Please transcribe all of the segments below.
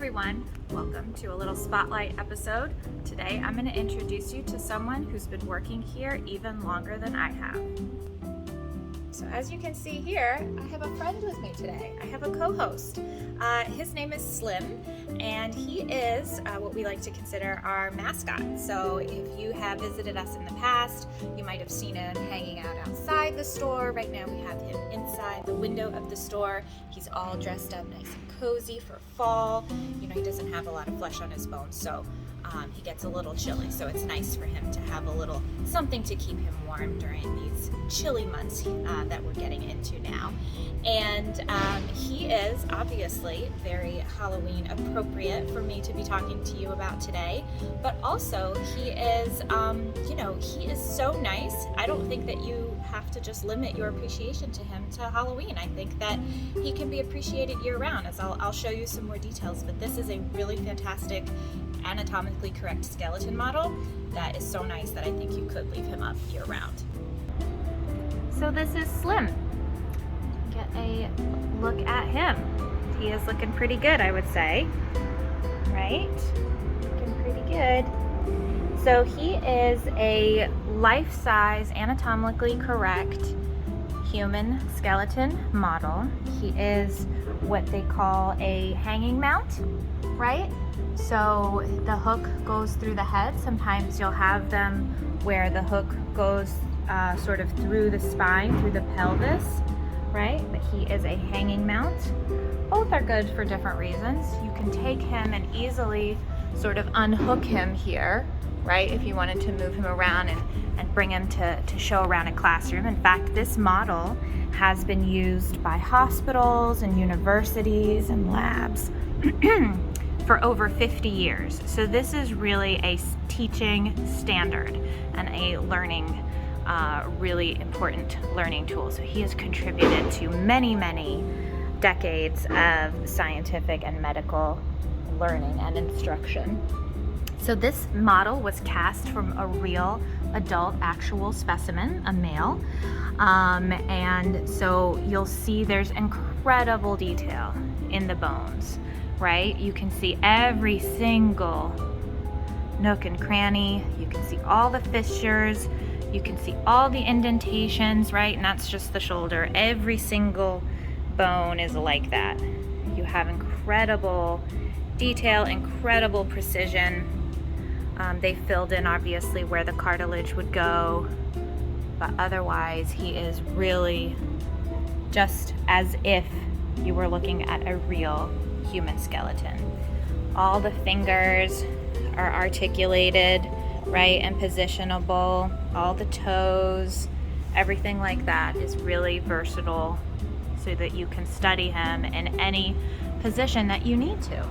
everyone, welcome to a little spotlight episode. Today I'm going to introduce you to someone who's been working here even longer than I have. So as you can see here, I have a friend with me today. I have a co-host. His name is Slim, and he is what we like to consider our mascot. So if you have visited us in the past, you might have seen him hanging out outside the store. Right now we have him inside the window of the store. He's all dressed up nice and cozy for fall. You know, he doesn't have a lot of flesh on his bones, so he gets a little chilly, so it's nice for him to have a little something to keep him warm during these chilly months that we're getting into now. And he is obviously very Halloween appropriate for me to be talking to you about today, but also he is, he is so nice. I don't think that you have to just limit your appreciation to him to Halloween. I think that he can be appreciated year-round, as I'll show you some more details, but this is a really fantastic anatomically correct skeleton model that is so nice that I think you could leave him up year-round. So this is Slim. Get a look at him. He is looking pretty good, I would say, right? Looking pretty good. So he is a life-size, anatomically correct human skeleton model. He is what they call a hanging mount, right? So the hook goes through the head. Sometimes you'll have them where the hook goes sort of through the spine, through the pelvis, right? But he is a hanging mount. Both are good for different reasons. You can take him and easily sort of unhook him here, right? If you wanted to move him around and bring him to show around a classroom. In fact, this model has been used by hospitals and universities and labs for over 50 years. So this is really a teaching standard and a learning, really important learning tool. So he has contributed to many, many decades of scientific and medical learning and instruction. So this model was cast from a real adult actual specimen, a male. And so you'll see there's incredible detail in the bones, right? You can see every single nook and cranny. You can see all the fissures. You can see all the indentations, right? And that's just the shoulder. Every single bone is like that. You have incredible detail, incredible precision. They filled in obviously where the cartilage would go, but otherwise he is really just as if you were looking at a real human skeleton. All the fingers are articulated, right, and positionable. All the toes, everything like that is really versatile so that you can study him in any position that you need to.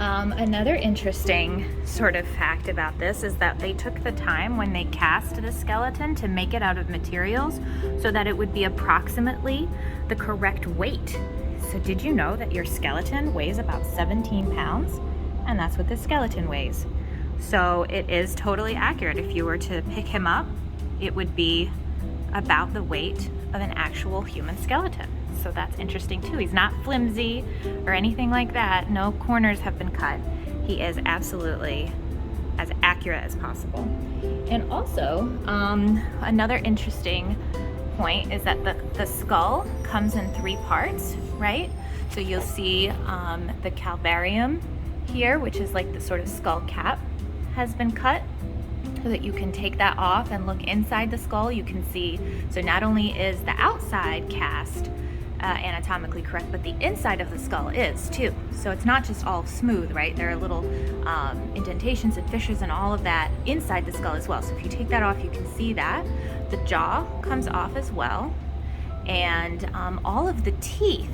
Another interesting sort of fact about this is that they took the time when they cast the skeleton to make it out of materials so that it would be approximately the correct weight. So did you know that your skeleton weighs about 17 pounds? And that's what the skeleton weighs. So it is totally accurate. If you were to pick him up, it would be about the weight of an actual human skeleton. So that's interesting too. He's not flimsy or anything like that. No corners have been cut. He is absolutely as accurate as possible. And also, another interesting point is that the skull comes in 3 parts, right? So you'll see the calvarium here, which is like the sort of skull cap, has been cut so that you can take that off and look inside the skull. You can see, so not only is the outside cast anatomically correct, but the inside of the skull is too. So it's not just all smooth, right? There are little indentations and fissures and all of that inside the skull as well. So if you take that off, you can see that. The jaw comes off as well. And all of the teeth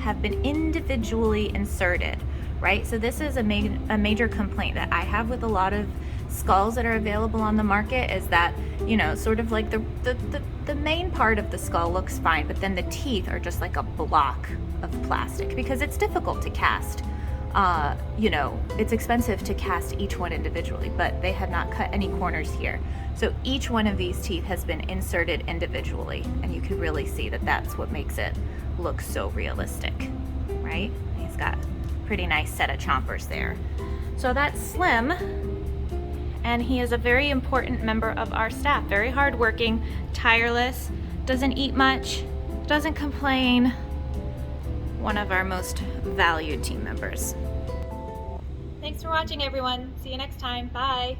have been individually inserted, right? So this is a major complaint that I have with a lot of skulls that are available on the market, is that, you know, sort of like the main part of the skull looks fine, but then the teeth are just like a block of plastic because it's difficult to cast. It's expensive to cast each one individually, but they have not cut any corners here. So each one of these teeth has been inserted individually, and you can really see that that's what makes it look so realistic, right? He's got pretty nice set of chompers there. So that's Slim, and he is a very important member of our staff. Very hardworking, tireless, doesn't eat much, doesn't complain. One of our most valued team members. Thanks for watching, everyone. See you next time. Bye.